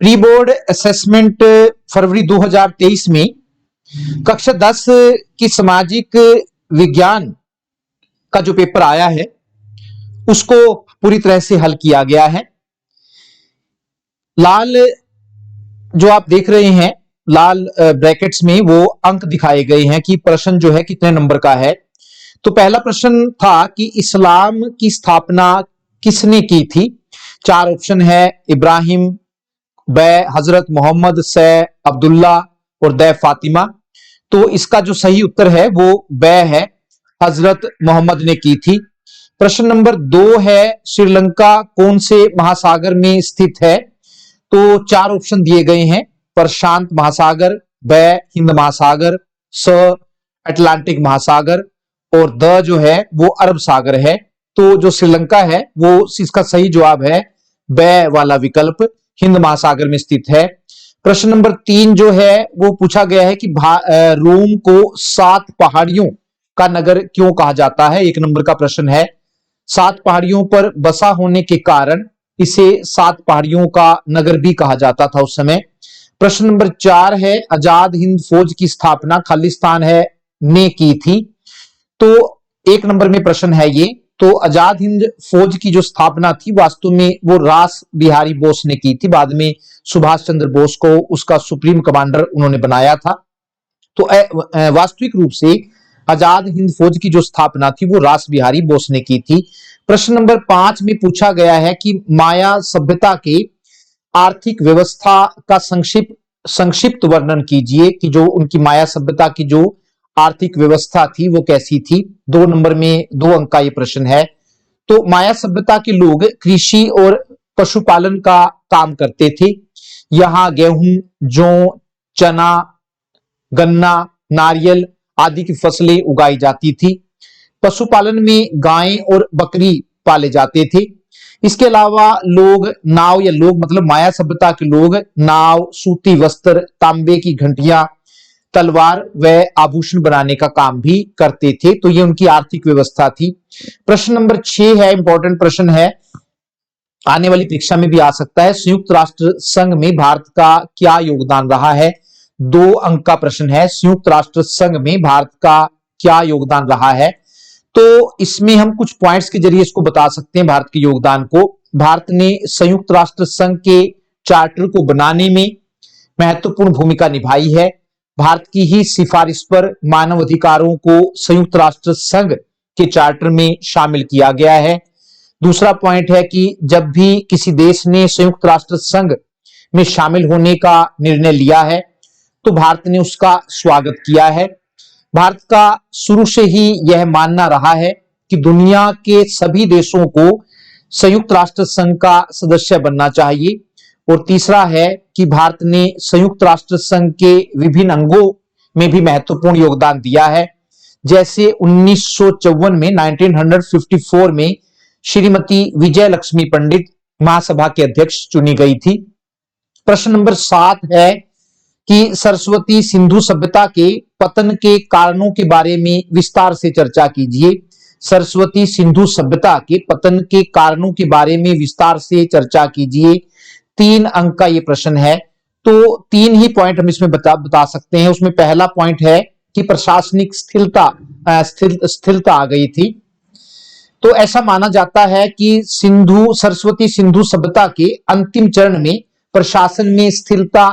Pre board assessment फरवरी 2023 में कक्षा 10 की सामाजिक विज्ञान का जो पेपर आया है उसको पूरी तरह से हल किया गया है। लाल जो आप देख रहे हैं, लाल ब्रैकेट्स में वो अंक दिखाए गए हैं कि प्रश्न जो है कितने नंबर का है। तो पहला प्रश्न था कि इस्लाम की स्थापना किसने की थी। 4 ऑप्शन है, इब्राहिम, ब हजरत मोहम्मद, से अब्दुल्ला और द फातिमा। तो इसका जो सही उत्तर है वो ब है, हजरत मोहम्मद ने की थी। प्रश्न नंबर 2 है, श्रीलंका कौन से महासागर में स्थित है। तो 4 ऑप्शन दिए गए हैं, प्रशांत महासागर, ब हिंद महासागर, स अटलांटिक महासागर और द जो है वो अरब सागर है। तो जो श्रीलंका है वो इसका सही जवाब है ब वाला विकल्प, हिंद महासागर में स्थित है। प्रश्न नंबर 3 जो है वो पूछा गया है कि रोम को 7 पहाड़ियों का नगर क्यों कहा जाता है। 1 नंबर का प्रश्न है। 7 पहाड़ियों पर बसा होने के कारण इसे 7 पहाड़ियों का नगर भी कहा जाता था उस समय। प्रश्न नंबर 4 है, आजाद हिंद फौज की स्थापना खालिस्तान है ने की थी। तो 1 नंबर में प्रश्न है ये। तो आजाद हिंद फौज की जो स्थापना थी वास्तव में वो रास बिहारी बोस ने की थी। बाद में सुभाष चंद्र बोस को उसका सुप्रीम कमांडर उन्होंने बनाया था। तो वास्तविक रूप से आजाद हिंद फौज की जो स्थापना थी वो रास बिहारी बोस ने की थी। प्रश्न नंबर 5 में पूछा गया है कि माया सभ्यता के आर्थिक व्यवस्था का संक्षिप्त वर्णन कीजिए कि जो उनकी माया सभ्यता की जो आर्थिक व्यवस्था थी वो कैसी थी। 2 नंबर में 2 अंक का ये प्रश्न है। तो माया सभ्यता के लोग कृषि और पशुपालन का काम करते थे। यहां गेहूं, जौ, चना, गन्ना, नारियल आदि की फसलें उगाई जाती थी। पशुपालन में गायें और बकरी पाले जाते थे। इसके अलावा लोग नाव या लोग मतलब माया सभ्यता के लोग नाव, सूती वस्त्र, तांबे की घंटियां, तलवार व आभूषण बनाने का काम भी करते थे। तो ये उनकी आर्थिक व्यवस्था थी। प्रश्न नंबर 6 है, इंपॉर्टेंट प्रश्न है, आने वाली परीक्षा में भी आ सकता है। संयुक्त राष्ट्र संघ में भारत का क्या योगदान रहा है। 2 अंक का प्रश्न है, संयुक्त राष्ट्र संघ में भारत का क्या योगदान रहा है। तो इसमें हम कुछ पॉइंट्स के जरिए इसको बता सकते हैं भारत के योगदान को। भारत ने संयुक्त राष्ट्र संघ के चार्टर को बनाने में महत्वपूर्ण भूमिका निभाई है। भारत की ही सिफारिश पर मानव अधिकारों को संयुक्त राष्ट्र संघ के चार्टर में शामिल किया गया है। दूसरा पॉइंट है कि जब भी किसी देश ने संयुक्त राष्ट्र संघ में शामिल होने का निर्णय लिया है तो भारत ने उसका स्वागत किया है। भारत का शुरू से ही यह मानना रहा है कि दुनिया के सभी देशों को संयुक्त राष्ट्र संघ का सदस्य बनना चाहिए। और तीसरा है कि भारत ने संयुक्त राष्ट्र संघ के विभिन्न अंगों में भी महत्वपूर्ण योगदान दिया है। जैसे 1954 में 1954 में श्रीमती विजय लक्ष्मी पंडित महासभा के अध्यक्ष चुनी गई थी। प्रश्न नंबर 7 है कि सरस्वती सिंधु सभ्यता के पतन के कारणों के बारे में विस्तार से चर्चा कीजिए। सरस्वती सिंधु सभ्यता के पतन के कारणों के बारे में विस्तार से चर्चा कीजिए। 3 अंक का ये प्रश्न है। तो 3 ही पॉइंट हम इसमें बता सकते हैं। उसमें पहला पॉइंट है कि प्रशासनिक स्थिरता आ गई थी। तो ऐसा माना जाता है कि सरस्वती सिंधु सभ्यता के अंतिम चरण में प्रशासन में स्थिरता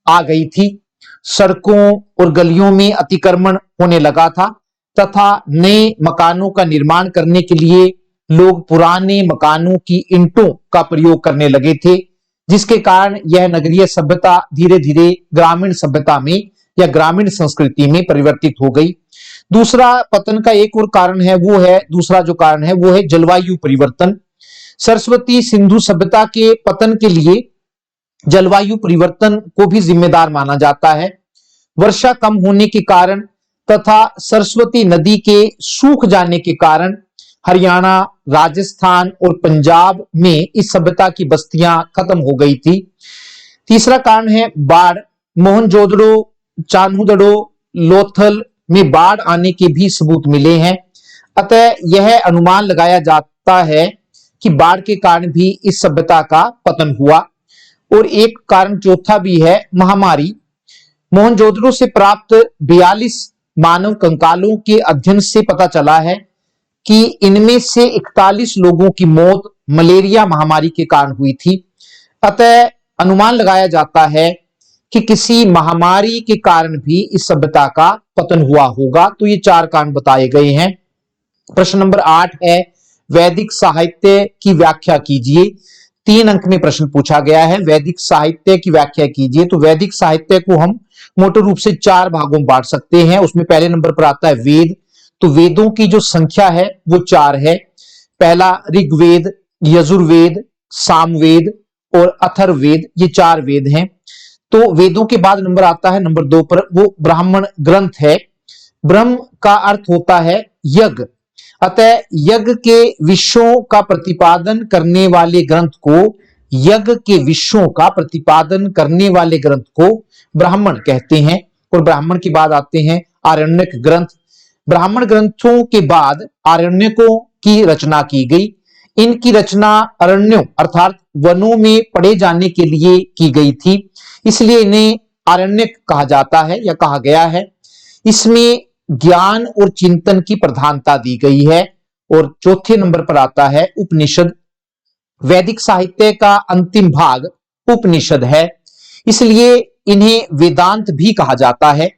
आ गई थी। सड़कों और गलियों में अतिक्रमण होने लगा था तथा नए मकानों का निर्माण करने के लिए लोग पुराने मकानों की ईंटों का प्रयोग करने लगे थे, जिसके कारण यह नगरीय सभ्यता धीरे धीरे ग्रामीण सभ्यता में या ग्रामीण संस्कृति में परिवर्तित हो गई। दूसरा पतन का एक और कारण है दूसरा जो कारण है वो है जलवायु परिवर्तन। सरस्वती सिंधु सभ्यता के पतन के लिए जलवायु परिवर्तन को भी जिम्मेदार माना जाता है। वर्षा कम होने के कारण तथा सरस्वती नदी के सूख जाने के कारण हरियाणा, राजस्थान और पंजाब में इस सभ्यता की बस्तियां खत्म हो गई थी। तीसरा कारण है बाढ़। मोहनजोदड़ो, चान्होदड़ो, लोथल में बाढ़ आने के भी सबूत मिले हैं। अतः यह अनुमान लगाया जाता है कि बाढ़ के कारण भी इस सभ्यता का पतन हुआ। और एक कारण चौथा भी है महामारी। मोहनजोदड़ो से प्राप्त 42 मानव कंकालों के अध्ययन से पता चला है कि इनमें से 41 लोगों की मौत मलेरिया महामारी के कारण हुई थी। अतः अनुमान लगाया जाता है कि किसी महामारी के कारण भी इस सभ्यता का पतन हुआ होगा। तो ये 4 कारण बताए गए हैं। प्रश्न नंबर 8 है, वैदिक साहित्य की व्याख्या कीजिए। 3 अंक में प्रश्न पूछा गया है, वैदिक साहित्य की व्याख्या कीजिए। तो वैदिक साहित्य को हम मोटे रूप से 4 भागों में बांट सकते हैं। उसमें पहले नंबर पर आता है वेद। तो वेदों की जो संख्या है वो 4 है। पहला ऋग्वेद, यजुर्वेद, सामवेद और अथर्ववेद, ये 4 वेद हैं। तो वेदों के बाद नंबर आता है नंबर 2 पर, वो ब्राह्मण ग्रंथ है। ब्रह्म का अर्थ होता है यज्ञ, अतः यज्ञ के विषयों का प्रतिपादन करने वाले ग्रंथ को, यज्ञ के विषयों का प्रतिपादन करने वाले ग्रंथ को ब्राह्मण कहते हैं। और ब्राह्मण के बाद आते हैं आरण्यक ग्रंथ। ब्राह्मण ग्रंथों के बाद आरण्यकों की रचना की गई। इनकी रचना अरण्यों अर्थात वनों में पढ़े जाने के लिए की गई थी, इसलिए इन्हें आरण्यक कहा जाता है या कहा गया है। इसमें ज्ञान और चिंतन की प्रधानता दी गई है। और चौथे नंबर पर आता है उपनिषद। वैदिक साहित्य का अंतिम भाग उपनिषद है, इसलिए इन्हें वेदांत भी कहा जाता है।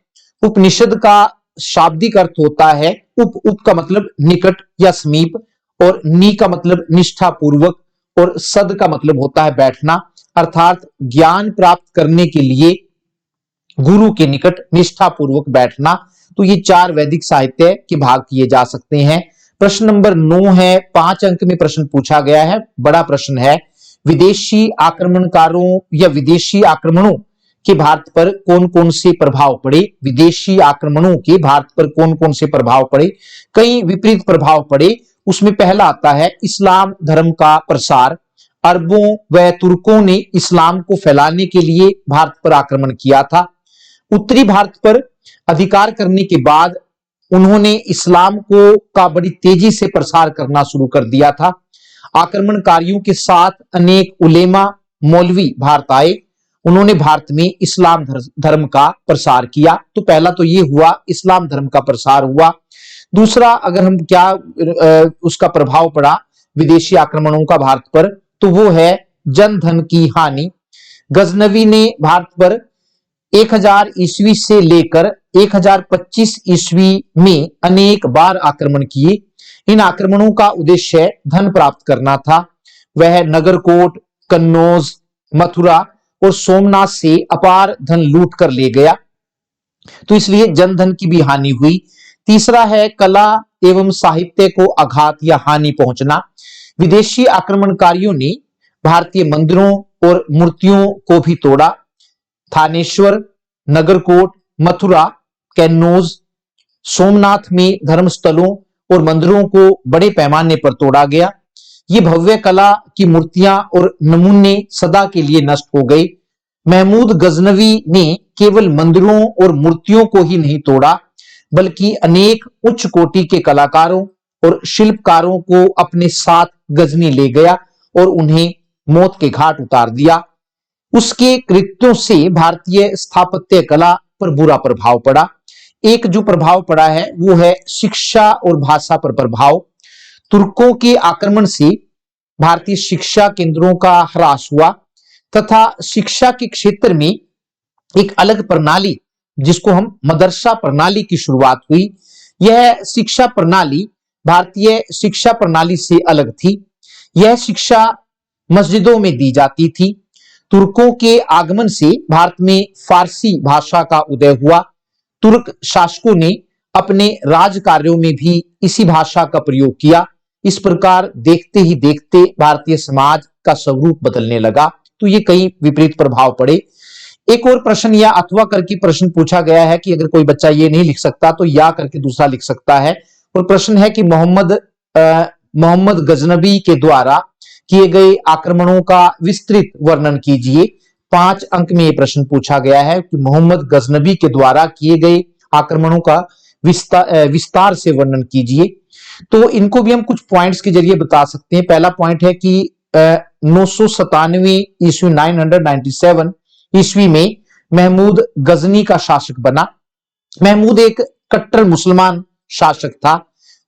उपनिषद का शाब्दिक अर्थ होता है उप का मतलब निकट या समीप, और नी का मतलब निष्ठा पूर्वक, और सद का मतलब होता है बैठना, अर्थात ज्ञान प्राप्त करने के लिए गुरु के निकट निष्ठा पूर्वक बैठना। तो ये 4 वैदिक साहित्य के भाग किए जा सकते हैं। प्रश्न नंबर 9 है, 5 अंक में प्रश्न पूछा गया है, बड़ा प्रश्न है। विदेशी आक्रमणकारों या विदेशी आक्रमणों के भारत पर कौन कौन से प्रभाव पड़े? विदेशी आक्रमणों के भारत पर कौन कौन से प्रभाव पड़े? कई विपरीत प्रभाव पड़े। उसमें पहला आता है इस्लाम धर्म का प्रसार। अरबों व तुर्कों ने इस्लाम को फैलाने के लिए भारत पर आक्रमण किया था। उत्तरी भारत पर अधिकार करने के बाद उन्होंने इस्लाम का बड़ी तेजी से प्रसार करना शुरू कर दिया था। आक्रमणकारियों के साथ अनेक उलेमा मौलवी भारत आए, उन्होंने भारत में इस्लाम धर्म का प्रसार किया। तो पहला तो ये हुआ, इस्लाम धर्म का प्रसार हुआ। दूसरा, अगर हम क्या उसका प्रभाव पड़ा विदेशी आक्रमणों का भारत पर, तो वो है जन धन की हानि। गजनवी ने भारत पर 1000 ईस्वी से लेकर 1025 ईस्वी में अनेक बार आक्रमण किए। इन आक्रमणों का उद्देश्य धन प्राप्त करना था। वह नगरकोट, कन्नौज, मथुरा और सोमनाथ से अपार धन लूट कर ले गया, तो इसलिए जनधन की भी हानि हुई। तीसरा है कला एवं साहित्य को आघात या हानि पहुंचना। विदेशी आक्रमणकारियों ने भारतीय मंदिरों और मूर्तियों को भी तोड़ा। थानेश्वर, नगरकोट, मथुरा, कन्नौज, सोमनाथ में धर्मस्थलों और मंदिरों को बड़े पैमाने पर तोड़ा गया। ये भव्य कला की मूर्तियां और नमूने सदा के लिए नष्ट हो गए। महमूद गजनवी ने केवल मंदिरों और मूर्तियों को ही नहीं तोड़ा, बल्कि अनेक उच्च कोटि के कलाकारों और शिल्पकारों को अपने साथ गजनी ले गया और उन्हें मौत के घाट उतार दिया। उसके कृत्यों से भारतीय स्थापत्य कला पर बुरा प्रभाव पड़ा। एक जो प्रभाव पड़ा है वो है शिक्षा और भाषा पर प्रभाव। तुर्कों के आक्रमण से भारतीय शिक्षा केंद्रों का ह्रास हुआ तथा शिक्षा के क्षेत्र में एक अलग प्रणाली, जिसको हम मदरसा प्रणाली की शुरुआत हुई। यह शिक्षा प्रणाली भारतीय शिक्षा प्रणाली से अलग थी। यह शिक्षा मस्जिदों में दी जाती थी। तुर्कों के आगमन से भारत में फारसी भाषा का उदय हुआ। तुर्क शासकों ने अपने राज कार्यों में भी इसी भाषा का प्रयोग किया। इस प्रकार देखते ही देखते भारतीय समाज का स्वरूप बदलने लगा। तो ये कई विपरीत प्रभाव पड़े। एक और प्रश्न या अथवा करके प्रश्न पूछा गया है कि अगर कोई बच्चा ये नहीं लिख सकता तो या करके दूसरा लिख सकता है। और प्रश्न है कि मोहम्मद गजनबी के द्वारा किए गए आक्रमणों का विस्तृत वर्णन कीजिए। 5 अंक में यह प्रश्न पूछा गया है कि मोहम्मद गजनबी के द्वारा किए गए आक्रमणों का विस्तार से वर्णन कीजिए। तो इनको भी हम कुछ पॉइंट्स के जरिए बता सकते हैं। पहला पॉइंट है कि 997 ईस्वी 997 ईस्वी में महमूद गजनी का शासक बना। महमूद एक कट्टर मुसलमान शासक था।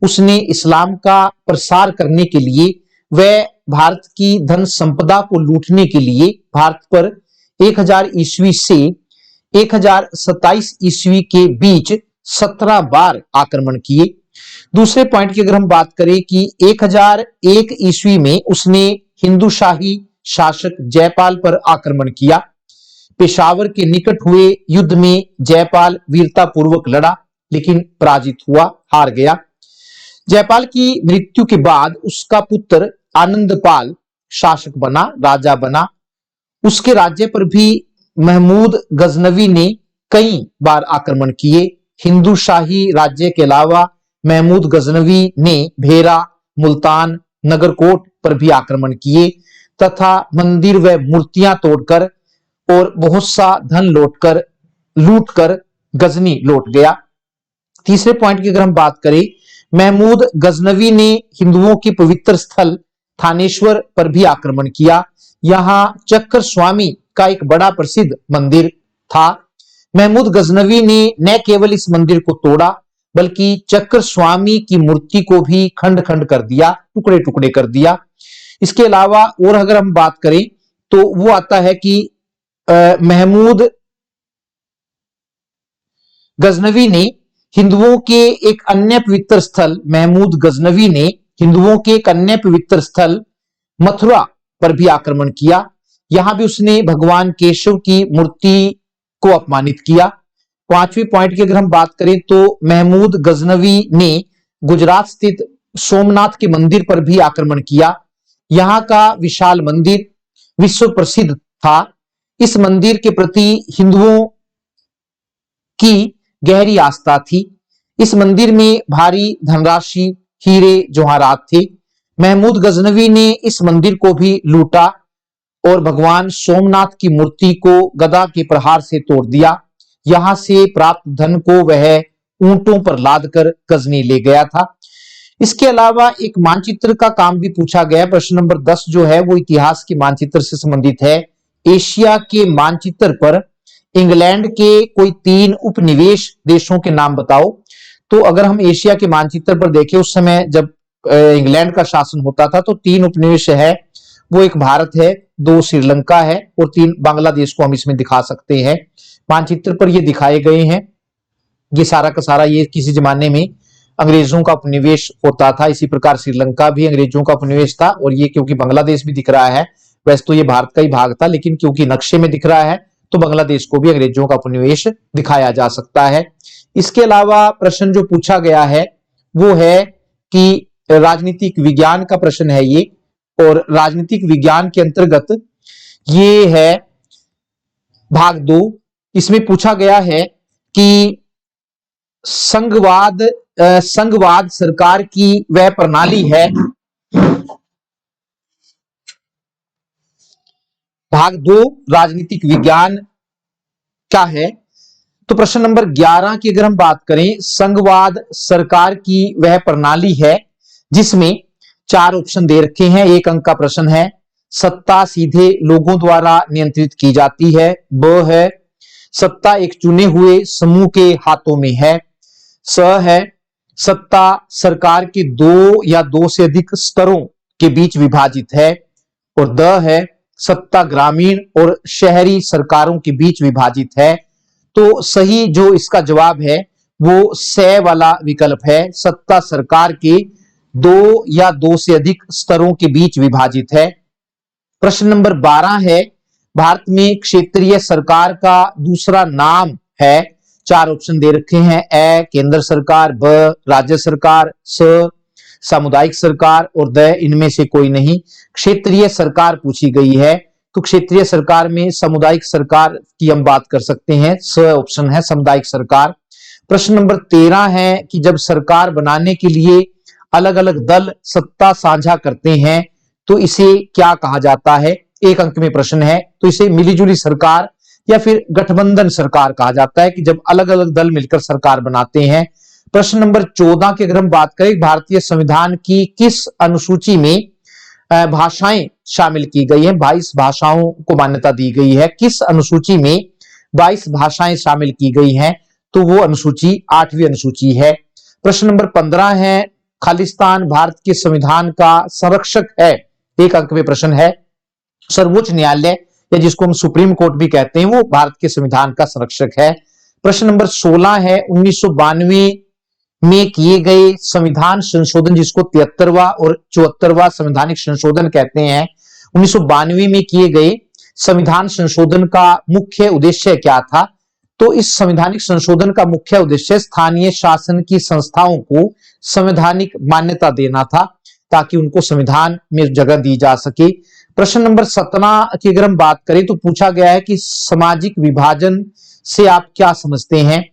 उसने इस्लाम का प्रसार करने के लिए वह भारत की धन संपदा को लूटने के लिए भारत पर 1000 ईस्वी से 1027 ईस्वी के बीच 17 बार आक्रमण किए। दूसरे पॉइंट की अगर हम बात करें कि 1001 ईस्वी में उसने हिंदू शाही शासक जयपाल पर आक्रमण किया। पेशावर के निकट हुए युद्ध में जयपाल वीरतापूर्वक लड़ा लेकिन पराजित हुआ, हार गया। जयपाल की मृत्यु के बाद उसका पुत्र आनंदपाल शासक बना, राजा बना। उसके राज्य पर भी महमूद गजनवी ने कई बार आक्रमण किए। हिंदू शाही राज्य के अलावा महमूद गजनवी ने भेरा, मुल्तान, नगरकोट पर भी आक्रमण किए तथा मंदिर व मूर्तियां तोड़कर और बहुत सा धन लूटकर गजनी लौट गया। तीसरे पॉइंट की अगर हम बात करें, महमूद गजनवी ने हिंदुओं के पवित्र स्थल थानेश्वर पर भी आक्रमण किया। यहां चक्र स्वामी का एक बड़ा प्रसिद्ध मंदिर था। महमूद गजनवी ने न केवल इस मंदिर को तोड़ा बल्कि चक्र स्वामी की मूर्ति को भी खंड खंड कर दिया, टुकड़े टुकड़े कर दिया। इसके अलावा और अगर हम बात करें तो वो आता है कि महमूद गजनवी ने हिंदुओं के एक अन्य पवित्र स्थल मथुरा पर भी आक्रमण किया। यहां भी उसने भगवान केशव की मूर्ति को अपमानित किया। पांचवें पॉइंट की अगर हम बात करें तो महमूद गजनवी ने गुजरात स्थित सोमनाथ के मंदिर पर भी आक्रमण किया। यहां का विशाल मंदिर विश्व प्रसिद्ध था। इस मंदिर के प्रति हिंदुओं की गहरी आस्था थी। इस मंदिर में भारी धनराशि, हीरे जवाहरात थे। महमूद गजनवी ने इस मंदिर को भी लूटा और भगवान सोमनाथ की मूर्ति को गदा के प्रहार से तोड़ दिया। यहां से प्राप्त धन को वह ऊंटों पर लादकर गजनी ले गया था। इसके अलावा एक मानचित्र का काम भी पूछा गया। प्रश्न नंबर 10 जो है वो इतिहास के मानचित्र से संबंधित है। एशिया के मानचित्र पर इंग्लैंड के कोई 3 उपनिवेश देशों के नाम बताओ। तो अगर हम एशिया के मानचित्र पर देखें, उस समय जब इंग्लैंड का शासन होता था तो 3 उपनिवेश है। वो एक भारत है, 2 श्रीलंका है और 3 बांग्लादेश को हम इसमें दिखा सकते हैं। मानचित्र पर ये दिखाए गए हैं। ये सारा का सारा ये किसी जमाने में अंग्रेजों का उपनिवेश होता था। इसी प्रकार श्रीलंका भी अंग्रेजों का उपनिवेश था और ये क्योंकि बांग्लादेश भी दिख रहा है, वैसे तो ये भारत का ही भाग था, लेकिन क्योंकि नक्शे में दिख रहा है तो बांग्लादेश को भी अंग्रेजों का उपनिवेश दिखाया जा सकता है। इसके अलावा प्रश्न जो पूछा गया है वो है कि राजनीतिक विज्ञान का प्रश्न है ये, और राजनीतिक विज्ञान के अंतर्गत ये है भाग 2। इसमें पूछा गया है कि संघवाद सरकार की वह प्रणाली है। भाग 2 राजनीतिक विज्ञान क्या है। तो प्रश्न नंबर 11 की अगर हम बात करें, संघवाद सरकार की वह प्रणाली है जिसमें 4 ऑप्शन दे रखे हैं। 1 अंक का प्रश्न है। सत्ता सीधे लोगों द्वारा नियंत्रित की जाती है। ब है सत्ता एक चुने हुए समूह के हाथों में है। स है सत्ता सरकार के 2 या 2 से अधिक स्तरों के बीच विभाजित है। और द है सत्ता ग्रामीण और शहरी सरकारों के बीच विभाजित है। तो सही जो इसका जवाब है वो स वाला विकल्प है। सत्ता सरकार के 2 या 2 से अधिक स्तरों के बीच विभाजित है। प्रश्न नंबर 12 है, भारत में क्षेत्रीय सरकार का दूसरा नाम है। 4 ऑप्शन दे रखे हैं। ए केंद्र सरकार, ब राज्य सरकार, स सामुदायिक सरकार और द इनमें से कोई नहीं। क्षेत्रीय सरकार पूछी गई है तो क्षेत्रीय सरकार में सामुदायिक सरकार की हम बात कर सकते हैं। स ऑप्शन है सामुदायिक सरकार। प्रश्न नंबर 13 है कि जब सरकार बनाने के लिए अलग अलग दल सत्ता साझा करते हैं तो इसे क्या कहा जाता है। 1 अंक में प्रश्न है तो इसे मिलीजुली सरकार या फिर गठबंधन सरकार कहा जाता है कि जब अलग अलग दल मिलकर सरकार बनाते हैं। प्रश्न नंबर 14 की अगर हम बात करें, भारतीय संविधान की किस अनुसूची में भाषाएं शामिल की गई हैं, 22 भाषाओं को मान्यता दी गई है। किस अनुसूची में 22 भाषाएं शामिल की गई हैं? तो वो अनुसूची 8वीं अनुसूची है। प्रश्न नंबर 15 है, खालिस्तान भारत के संविधान का संरक्षक है। 1 अंक में प्रश्न है। सर्वोच्च न्यायालय या जिसको हम सुप्रीम कोर्ट भी कहते हैं, वो भारत के संविधान का संरक्षक है। प्रश्न नंबर 16 है, 1992 में किए गए संविधान संशोधन, जिसको 73वां और 74वां संवैधानिक संशोधन कहते हैं, 1992 में किए गए संविधान संशोधन का मुख्य उद्देश्य क्या था? तो इस संवैधानिक संशोधन का मुख्य उद्देश्य स्थानीय शासन की संस्थाओं को संवैधानिक मान्यता देना था, ताकि उनको संविधान में जगह दी जा सके। प्रश्न नंबर 17 की अगर हम बात करें तो पूछा गया है कि सामाजिक विभाजन से आप क्या समझते हैं?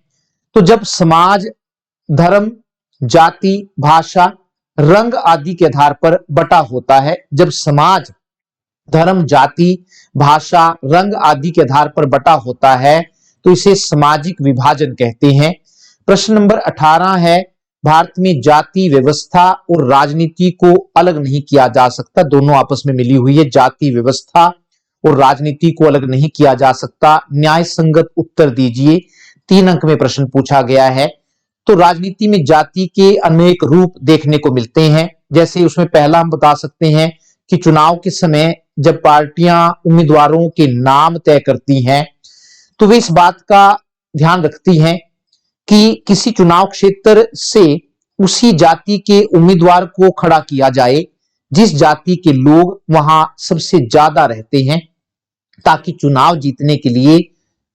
तो जब समाज धर्म, जाति, भाषा, रंग आदि के आधार पर बटा होता है, जब समाज धर्म, जाति, भाषा, रंग आदि के आधार पर बटा होता है तो इसे सामाजिक विभाजन कहते हैं। प्रश्न नंबर 18 है, भारत में जाति व्यवस्था और राजनीति को अलग नहीं किया जा सकता, दोनों आपस में मिली हुई है। जाति व्यवस्था और राजनीति को अलग नहीं किया जा सकता, न्याय संगत उत्तर दीजिए। 3 अंक में प्रश्न पूछा गया है। तो राजनीति में जाति के अनेक रूप देखने को मिलते हैं। जैसे उसमें पहला हम बता सकते हैं कि चुनाव के समय जब पार्टियां उम्मीदवारों के नाम तय करती हैं तो वे इस बात का ध्यान रखती हैं कि किसी चुनाव क्षेत्र से उसी जाति के उम्मीदवार को खड़ा किया जाए जिस जाति के लोग वहां सबसे ज्यादा रहते हैं, ताकि चुनाव जीतने के लिए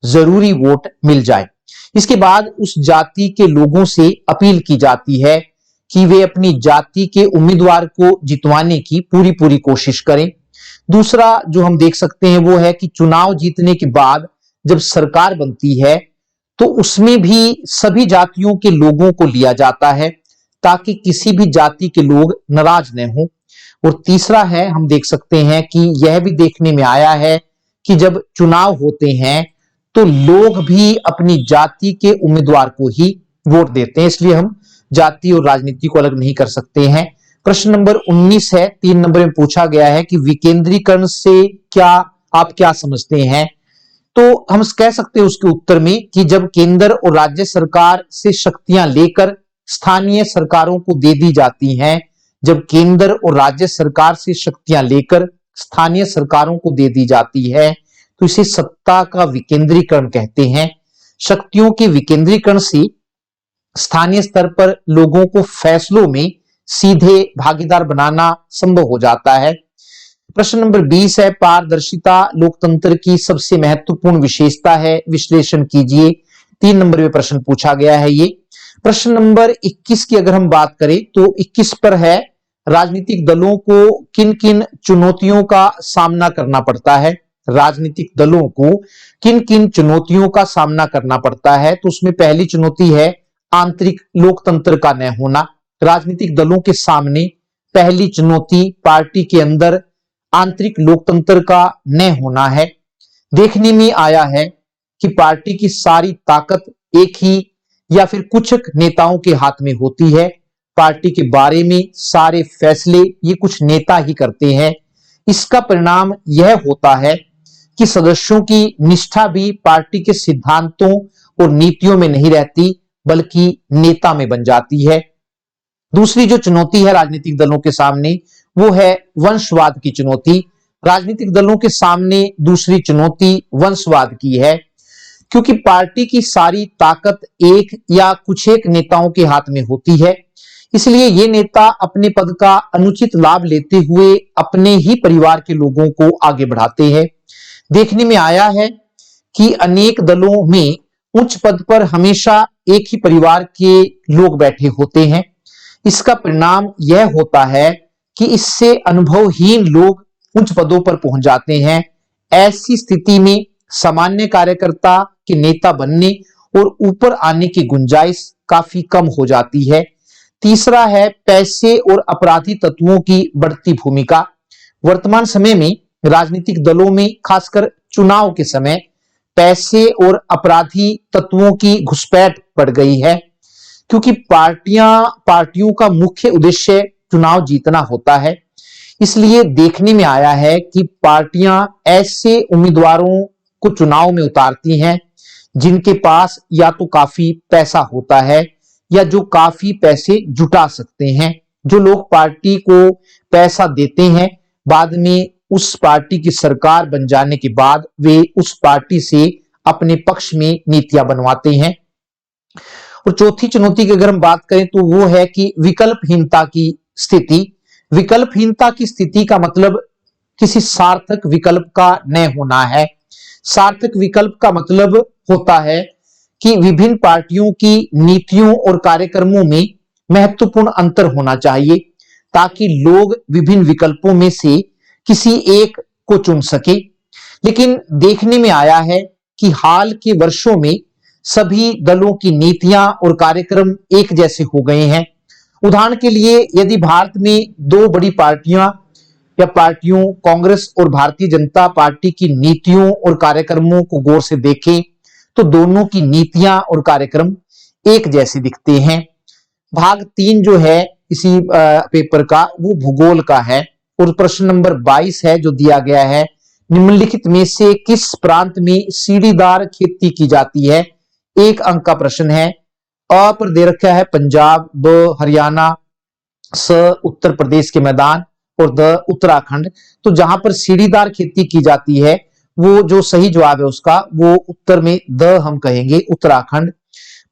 जरूरी वोट मिल जाए। इसके बाद उस जाति के लोगों से अपील की जाती है कि वे अपनी जाति के उम्मीदवार को जितवाने की पूरी पूरी कोशिश करें। दूसरा जो हम देख सकते हैं वो है कि चुनाव जीतने के बाद जब सरकार बनती है तो उसमें भी सभी जातियों के लोगों को लिया जाता है, ताकि किसी भी जाति के लोग नाराज न हो। और तीसरा है, हम देख सकते हैं कि यह भी देखने में आया है कि जब चुनाव होते हैं तो लोग भी अपनी जाति के उम्मीदवार को ही वोट देते हैं, इसलिए हम जाति और राजनीति को अलग नहीं कर सकते हैं। प्रश्न नंबर 19 है, 3 नंबर में पूछा गया है कि विकेंद्रीकरण से आप क्या समझते हैं? तो हम कह सकते हैं उसके उत्तर में कि जब केंद्र और राज्य सरकार से शक्तियां लेकर स्थानीय सरकारों को दे दी जाती हैं, जब केंद्र और राज्य सरकार से शक्तियां लेकर स्थानीय सरकारों को दे दी जाती है तो इसे सत्ता का विकेंद्रीकरण कहते हैं। शक्तियों के विकेंद्रीकरण से स्थानीय स्तर पर लोगों को फैसलों में सीधे भागीदार बनाना संभव हो जाता है। प्रश्न नंबर 20 है, पारदर्शिता लोकतंत्र की सबसे महत्वपूर्ण विशेषता है, विश्लेषण कीजिए। 3 नंबर में प्रश्न पूछा गया है ये। प्रश्न नंबर 21 की अगर हम बात करें तो 21 पर है, राजनीतिक दलों को किन किन चुनौतियों का सामना करना पड़ता है? राजनीतिक दलों को किन किन चुनौतियों का सामना करना पड़ता है? तो उसमें पहली चुनौती है आंतरिक लोकतंत्र का न होना। राजनीतिक दलों के सामने पहली चुनौती पार्टी के अंदर आंतरिक लोकतंत्र का न होना है। देखने में आया है कि पार्टी की सारी ताकत एक ही या फिर कुछ नेताओं के हाथ में होती है। पार्टी के बारे में सारे फैसले ये कुछ नेता ही करते हैं। इसका परिणाम यह होता है कि सदस्यों की निष्ठा भी पार्टी के सिद्धांतों और नीतियों में नहीं रहती, बल्कि नेता में बन जाती है। दूसरी जो चुनौती है राजनीतिक दलों के सामने वो है वंशवाद की चुनौती। राजनीतिक दलों के सामने दूसरी चुनौती वंशवाद की है, क्योंकि पार्टी की सारी ताकत एक या कुछ एक नेताओं के हाथ में होती है। इसलिए ये नेता अपने पद का अनुचित लाभ लेते हुए अपने ही परिवार के लोगों को आगे बढ़ाते हैं। देखने में आया है कि अनेक दलों में उच्च पद पर हमेशा एक ही परिवार के लोग बैठे होते हैं। इसका परिणाम यह होता है कि इससे अनुभवहीन लोग उच्च पदों पर पहुंच जाते हैं। ऐसी स्थिति में सामान्य कार्यकर्ता के नेता बनने और ऊपर आने की गुंजाइश काफी कम हो जाती है। तीसरा है पैसे और अपराधी तत्वों की बढ़ती भूमिका। वर्तमान समय में राजनीतिक दलों में खासकर चुनाव के समय पैसे और अपराधी तत्वों की घुसपैठ बढ़ गई है, क्योंकि पार्टियों का मुख्य उद्देश्य चुनाव जीतना होता है। इसलिए देखने में आया है कि पार्टियां ऐसे उम्मीदवारों को चुनाव में उतारती हैं जिनके पास या तो काफी पैसा होता है या जो काफी पैसे जुटा सकते हैं। जो लोग पार्टी को पैसा देते हैं, बाद में उस पार्टी की सरकार बन जाने के बाद वे उस पार्टी से अपने पक्ष में नीतियां बनवाते हैं। और चौथी चुनौती की अगर हम बात करें तो वो है कि विकल्पहीनता की स्थिति। विकल्पहीनता की स्थिति का मतलब किसी सार्थक विकल्प का न होना है। सार्थक विकल्प का मतलब होता है कि विभिन्न पार्टियों की नीतियों और कार्यक्रमों में महत्वपूर्ण अंतर होना चाहिए ताकि लोग विभिन्न विकल्पों में से किसी एक को चुन सके। लेकिन देखने में आया है कि हाल के वर्षों में सभी दलों की नीतियां और कार्यक्रम एक जैसे हो गए हैं। उदाहरण के लिए यदि भारत में दो बड़ी पार्टियां या पार्टियों कांग्रेस और भारतीय जनता पार्टी की नीतियों और कार्यक्रमों को गौर से देखें तो दोनों की नीतियां और कार्यक्रम एक जैसे दिखते हैं। भाग 3 जो है इसी पेपर का वो भूगोल का है और प्रश्न नंबर 22 है जो दिया गया है, निम्नलिखित में से किस प्रांत में सीढ़ीदार खेती की जाती है। 1 अंक का प्रश्न है। अ पर दे रखा है पंजाब, ब हरियाणा, स उत्तर प्रदेश के मैदान और द उत्तराखंड। तो जहां पर सीढ़ीदार खेती की जाती है वो जो सही जवाब है उसका वो उत्तर में द हम कहेंगे उत्तराखंड।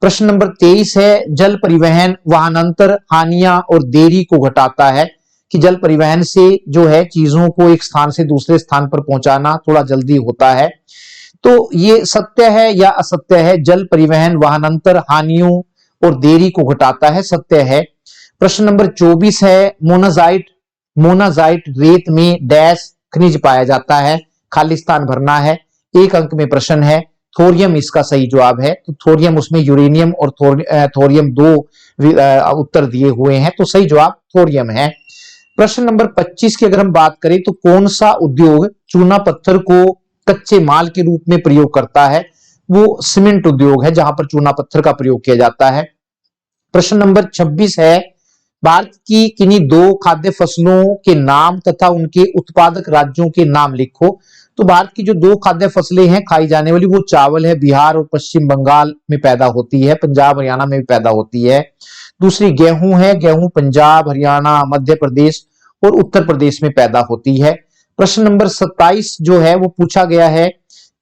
प्रश्न नंबर 23 है, जल परिवहन वाहनांतर हानियां और देरी को घटाता है। कि जल परिवहन से जो है चीजों को एक स्थान से दूसरे स्थान पर पहुंचाना थोड़ा जल्दी होता है। तो ये सत्य है या असत्य है? जल परिवहन वाहनांतर हानियों और देरी को घटाता है, सत्य है। प्रश्न नंबर 24 है, मोनाजाइट रेत में डैश खनिज पाया जाता है, खाली स्थान भरना है। 1 अंक में प्रश्न है। थोरियम इसका सही जवाब है। तो थोरियम, उसमें यूरेनियम और थोरियम 2 उत्तर दिए हुए हैं, तो सही जवाब थोरियम है। प्रश्न नंबर 25 की अगर हम बात करें तो कौन सा उद्योग चूना पत्थर को कच्चे माल के रूप में प्रयोग करता है? वो सीमेंट उद्योग है जहां पर चूना पत्थर का प्रयोग किया जाता है। प्रश्न नंबर 26 है, भारत की किन्हीं 2 खाद्य फसलों के नाम तथा उनके उत्पादक राज्यों के नाम लिखो। तो भारत की जो 2 खाद्य फसलें हैं खाई जाने वाली वो चावल है, बिहार और पश्चिम बंगाल में पैदा होती है, पंजाब हरियाणा में भी पैदा होती है। दूसरी गेहूं है, गेहूं पंजाब हरियाणा मध्य प्रदेश और उत्तर प्रदेश में पैदा होती है। प्रश्न नंबर 27 जो है वो पूछा गया है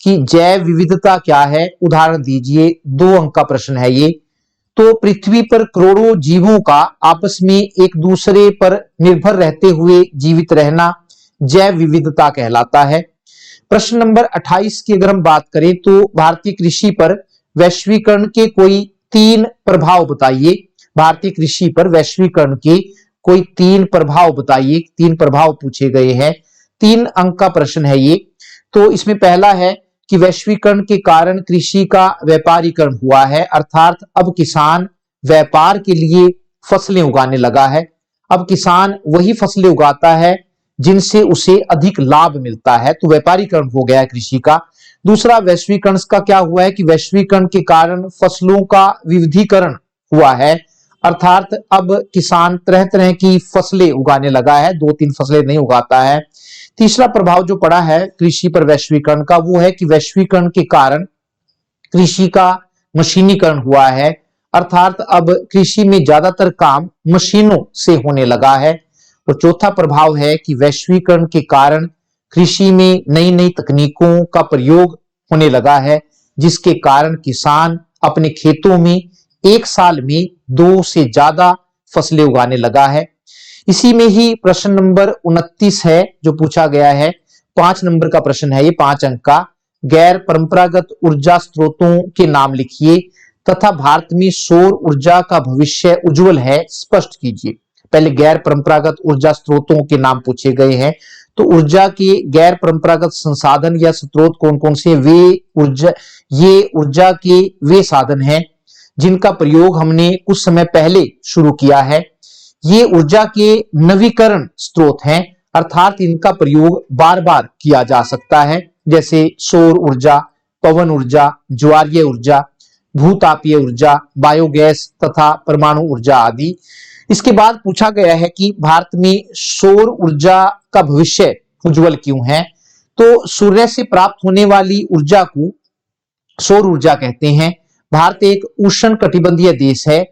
कि जैव विविधता क्या है, उदाहरण दीजिए। 2 अंक का प्रश्न है ये। तो पृथ्वी पर करोड़ों जीवों का आपस में एक दूसरे पर निर्भर रहते हुए जीवित रहना जैव विविधता कहलाता है। प्रश्न नंबर 28 की अगर हम बात करें तो भारतीय कृषि पर वैश्वीकरण के कोई 3 प्रभाव बताइए। भारतीय कृषि पर वैश्वीकरण के कोई 3 प्रभाव बताइए। 3 प्रभाव पूछे गए हैं। 3 अंक का प्रश्न है ये। तो इसमें पहला है कि वैश्वीकरण के कारण कृषि का व्यापारीकरण हुआ है, अर्थात अब किसान व्यापार के लिए फसलें उगाने लगा है। अब किसान वही फसलें उगाता है जिनसे उसे अधिक लाभ मिलता है, तो व्यापारीकरण हो गया है कृषि का। दूसरा वैश्वीकरण का क्या हुआ है कि वैश्वीकरण के कारण फसलों का विविधीकरण हुआ है, अर्थात अब किसान तरह तरह की फसलें उगाने लगा है, 2-3 फसलें नहीं उगाता है। तीसरा प्रभाव जो पड़ा है कृषि पर वैश्वीकरण का वो है कि वैश्वीकरण के कारण कृषि का मशीनीकरण हुआ है, अर्थात अब कृषि में ज्यादातर काम मशीनों से होने लगा है। और चौथा प्रभाव है कि वैश्वीकरण के कारण कृषि में नई नई तकनीकों का प्रयोग होने लगा है, जिसके कारण किसान अपने खेतों में एक साल में 2 से ज्यादा फसलें उगाने लगा है। इसी में ही प्रश्न नंबर 29 है जो पूछा गया है, 5 नंबर का प्रश्न है ये, 5 अंक का। गैर परंपरागत ऊर्जा स्रोतों के नाम लिखिए तथा भारत में सौर ऊर्जा का भविष्य उज्जवल है, स्पष्ट कीजिए। पहले गैर परंपरागत ऊर्जा स्रोतों के नाम पूछे गए हैं। तो ऊर्जा के गैर परंपरागत संसाधन या स्रोत कौन कौन से? ये ऊर्जा के वे साधन हैं जिनका प्रयोग हमने कुछ समय पहले शुरू किया है। ये ऊर्जा के नवीकरण स्रोत हैं, अर्थात इनका प्रयोग बार बार किया जा सकता है, जैसे सौर ऊर्जा, पवन ऊर्जा, ज्वारीय ऊर्जा, भूतापीय ऊर्जा, बायोगैस तथा परमाणु ऊर्जा आदि। इसके बाद पूछा गया है कि भारत में सौर ऊर्जा का भविष्य उज्जवल क्यों है। तो सूर्य से प्राप्त होने वाली ऊर्जा को सौर ऊर्जा कहते हैं। भारत एक उष्ण कटिबंधीय देश है।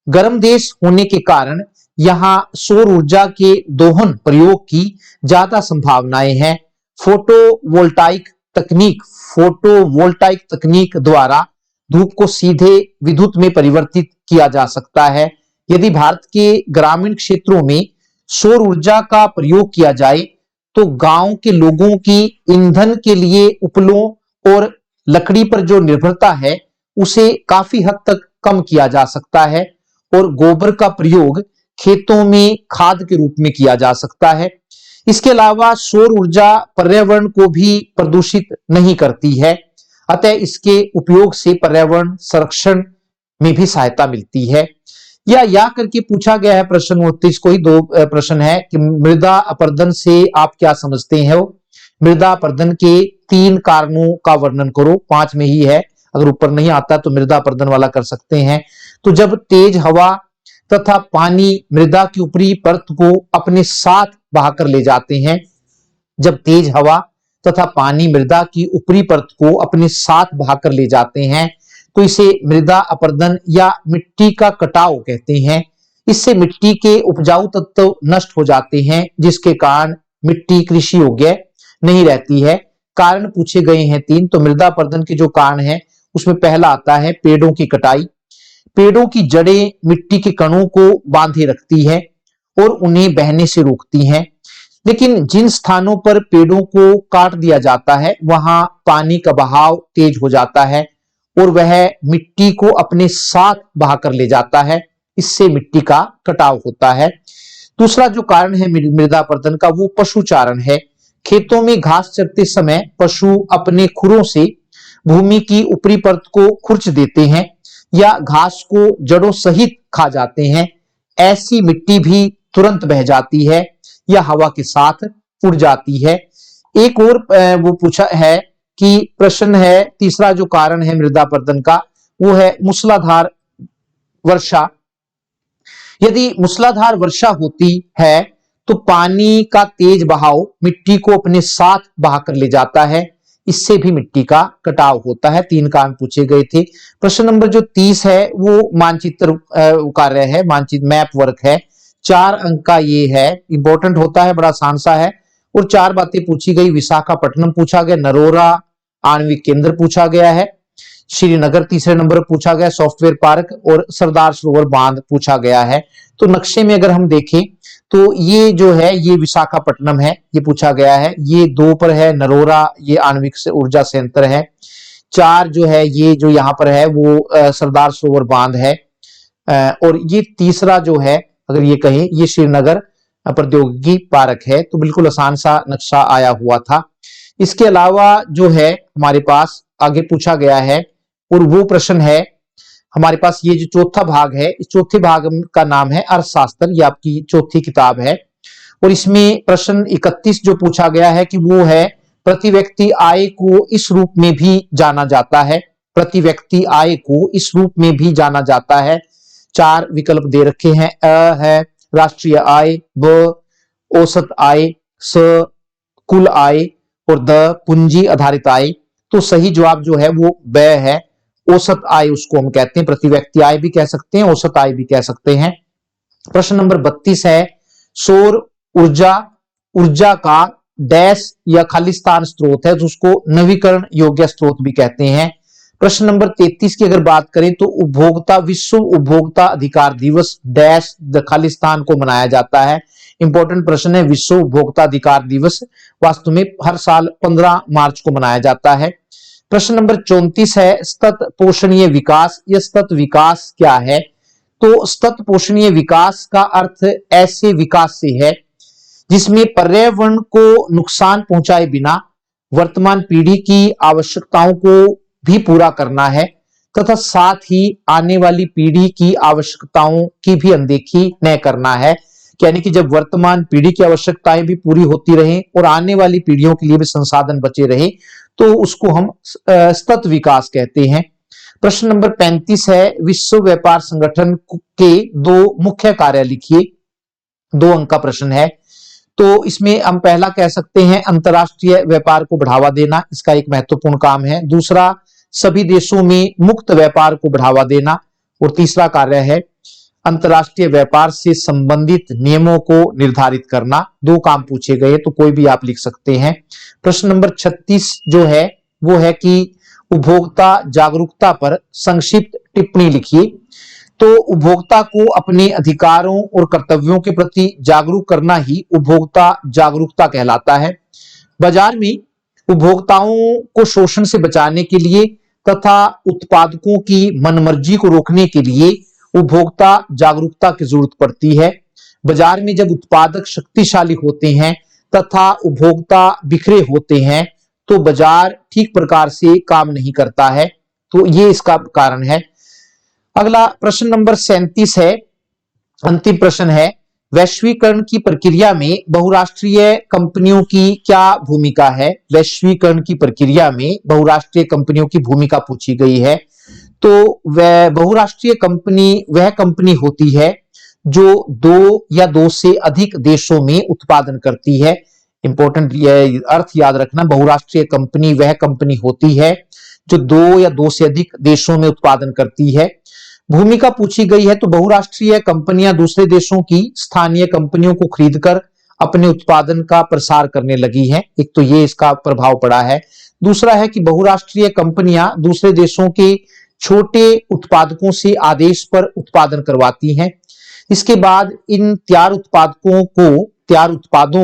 गर्म देश होने के कारण यहाँ सौर ऊर्जा के दोहन प्रयोग की ज्यादा संभावनाएं हैं। फोटोवोल्टाइक तकनीक द्वारा धूप को सीधे विद्युत में परिवर्तित किया जा सकता है। यदि भारत के ग्रामीण क्षेत्रों में सौर ऊर्जा का प्रयोग किया जाए तो गांव के लोगों की ईंधन के लिए उपलों और लकड़ी पर जो निर्भरता है उसे काफी हद तक कम किया जा सकता है और गोबर का प्रयोग खेतों में खाद के रूप में किया जा सकता है। इसके अलावा सौर ऊर्जा पर्यावरण को भी प्रदूषित नहीं करती है, अतः इसके उपयोग से पर्यावरण संरक्षण में भी सहायता मिलती है। या करके पूछा गया है प्रश्न 29 को ही दो प्रश्न है कि मृदा अपरदन से आप क्या समझते हैं। मृदा अपरदन के 3 कारणों का वर्णन करो। 5 में ही है, अगर ऊपर नहीं आता तो मृदा अपरदन वाला कर सकते हैं। तो जब तेज हवा तथा पानी मृदा की ऊपरी परत को अपने साथ बहाकर ले जाते हैं, जब तेज हवा तथा पानी मृदा की ऊपरी परत को अपने साथ बहाकर ले जाते हैं तो इसे मृदा अपरदन या मिट्टी का कटाव कहते हैं। इससे मिट्टी के उपजाऊ तत्व नष्ट हो जाते हैं, जिसके कारण मिट्टी कृषि योग्य नहीं रहती है। कारण पूछे गए हैं 3। तो मृदा अपरदन के जो कारण है उसमें पहला आता है पेड़ों की कटाई। पेड़ों की जड़ें मिट्टी के कणों को बांधे रखती है और उन्हें बहने से रोकती हैं। लेकिन जिन स्थानों पर पेड़ों को काट दिया जाता है वहां पानी का बहाव तेज हो जाता है और वह मिट्टी को अपने साथ बहाकर ले जाता है। इससे मिट्टी का कटाव होता है। दूसरा जो कारण है मृदा अपरदन का वो पशुचारण है। खेतों में घास चरते समय पशु अपने खुरों से भूमि की ऊपरी परत को खुरच देते हैं या घास को जड़ों सहित खा जाते हैं। ऐसी मिट्टी भी तुरंत बह जाती है या हवा के साथ उड़ जाती है। एक और वो पूछा है कि प्रश्न है, तीसरा जो कारण है मृदा अपरदन का वो है मूसलाधार वर्षा। यदि मूसलाधार वर्षा होती है तो पानी का तेज बहाव मिट्टी को अपने साथ बहाकर ले जाता है। इससे भी मिट्टी का कटाव होता है। 3 कारण पूछे गए थे। प्रश्न नंबर जो 30 है वो मानचित्र कार्य है, मानचित्र मैप वर्क है। 4 अंक का ये है, इंपॉर्टेंट होता है, बड़ा आसान सा है। और 4 बातें पूछी गई। विशाखापट्टनम पूछा गया, नरोरा आणविक केंद्र पूछा गया है, श्रीनगर तीसरे नंबर पर पूछा गया, सॉफ्टवेयर पार्क और सरदार सरोवर बांध पूछा गया है। तो नक्शे में अगर हम देखें तो ये जो है ये विशाखापट्टनम है, ये पूछा गया है। ये 2 पर है नरोरा, ये आणविक ऊर्जा संयंत्र है। 4 जो है ये जो यहाँ पर है वो सरदार सरोवर बांध है। और ये तीसरा जो है अगर ये कहें ये श्रीनगर प्रौद्योगिकी पार्क है। तो बिल्कुल आसान सा नक्शा आया हुआ था। इसके अलावा जो है हमारे पास आगे पूछा गया है और वो प्रश्न है हमारे पास, ये जो चौथा भाग है इस चौथे भाग का नाम है अर्थशास्त्र। ये आपकी चौथी किताब है और इसमें प्रश्न 31 जो पूछा गया है कि वो है प्रति व्यक्ति आय को इस रूप में भी जाना जाता है। प्रति व्यक्ति आय को इस रूप में भी जाना जाता है। 4 विकल्प दे रखे हैं। अ है राष्ट्रीय आय, ब औसत आय, स कुल आय और द पूंजी आधारित आय। तो सही जवाब जो है वो ब है, औसत आय उसको हम कहते हैं। प्रति व्यक्ति आय भी कह सकते हैं, औसत आय भी कह सकते हैं। प्रश्न नंबर 32 है सौर ऊर्जा का डैश या खालिस्तान स्रोत है, तो उसको नवीकरण योग्य स्रोत भी कहते हैं। प्रश्न नंबर 33 की अगर बात करें तो विश्व उपभोक्ता अधिकार दिवस डैश द खालिस्तान को मनाया जाता है। इंपॉर्टेंट प्रश्न है। विश्व उपभोक्ता अधिकार दिवस वास्तव में हर साल 15 मार्च को मनाया जाता है। प्रश्न नंबर 34 है सतत पोषणीय विकास। यह सतत विकास क्या है? तो सतत पोषणीय विकास का अर्थ ऐसे विकास से है जिसमें पर्यावरण को नुकसान पहुंचाए बिना वर्तमान पीढ़ी की आवश्यकताओं को भी पूरा करना है तथा साथ ही आने वाली पीढ़ी की आवश्यकताओं की भी अनदेखी न करना है। यानी कि जब वर्तमान पीढ़ी की आवश्यकताएं भी पूरी होती रहें और आने वाली पीढ़ियों के लिए भी संसाधन बचे रहे तो उसको हम सतत विकास कहते हैं। प्रश्न नंबर 35 है, विश्व व्यापार संगठन के 2 मुख्य कार्य लिखिए। 2 अंक का प्रश्न है। तो इसमें हम पहला कह सकते हैं अंतरराष्ट्रीय व्यापार को बढ़ावा देना, इसका एक महत्वपूर्ण काम है। दूसरा, सभी देशों में मुक्त व्यापार को बढ़ावा देना। और तीसरा कार्य है अंतरराष्ट्रीय व्यापार से संबंधित नियमों को निर्धारित करना। 2 काम पूछे गए, तो कोई भी आप लिख सकते हैं। प्रश्न नंबर 36 जो है वो है कि उपभोक्ता जागरूकता पर संक्षिप्त टिप्पणी लिखिए। तो उपभोक्ता को अपने अधिकारों और कर्तव्यों के प्रति जागरूक करना ही उपभोक्ता जागरूकता कहलाता है। बाजार में उपभोक्ताओं को शोषण से बचाने के लिए तथा उत्पादकों की मनमर्जी को रोकने के लिए उपभोक्ता जागरूकता की जरूरत पड़ती है। बाजार में जब उत्पादक शक्तिशाली होते हैं तथा उपभोक्ता बिखरे होते हैं तो बाजार ठीक प्रकार से काम नहीं करता है। तो ये इसका कारण है। अगला प्रश्न नंबर 37 है, अंतिम प्रश्न है, वैश्वीकरण की प्रक्रिया में बहुराष्ट्रीय कंपनियों की क्या भूमिका है? वैश्वीकरण की प्रक्रिया में बहुराष्ट्रीय कंपनियों की भूमिका पूछी गई है। तो वह बहुराष्ट्रीय कंपनी वह कंपनी होती है जो 2 या 2 से अधिक देशों में उत्पादन करती है। इंपॉर्टेंट अर्थ याद रखना, बहुराष्ट्रीय कंपनी वह कंपनी होती है जो 2 या 2 से अधिक देशों में उत्पादन करती है। भूमिका पूछी गई है तो बहुराष्ट्रीय कंपनियां दूसरे देशों की स्थानीय कंपनियों को खरीदकर अपने उत्पादन का प्रसार करने लगी हैं। एक तो ये इसका प्रभाव पड़ा है। दूसरा है कि बहुराष्ट्रीय कंपनियां दूसरे देशों के छोटे उत्पादकों से आदेश पर उत्पादन करवाती हैं। इसके बाद इन तैयार उत्पादों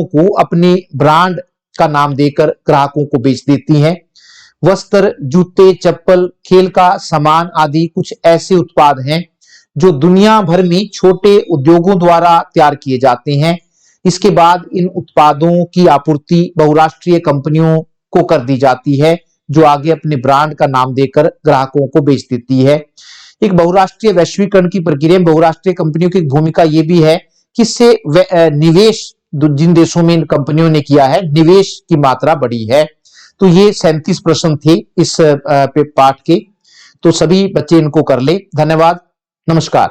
को अपने ब्रांड का नाम देकर ग्राहकों को बेच देती हैं। वस्त्र, जूते, चप्पल, खेल का सामान आदि कुछ ऐसे उत्पाद हैं जो दुनिया भर में छोटे उद्योगों द्वारा तैयार किए जाते हैं। इसके बाद इन उत्पादों की आपूर्ति बहुराष्ट्रीय कंपनियों को कर दी जाती है जो आगे अपने ब्रांड का नाम देकर ग्राहकों को बेच देती है। एक बहुराष्ट्रीय वैश्वीकरण की प्रक्रिया में बहुराष्ट्रीय कंपनियों की भूमिका यह भी है कि इससे निवेश जिन देशों में इन कंपनियों ने किया है, निवेश की मात्रा बढ़ी है। तो ये 37 प्रश्न थे इस पाठ के। तो सभी बच्चे इनको कर ले। धन्यवाद, नमस्कार।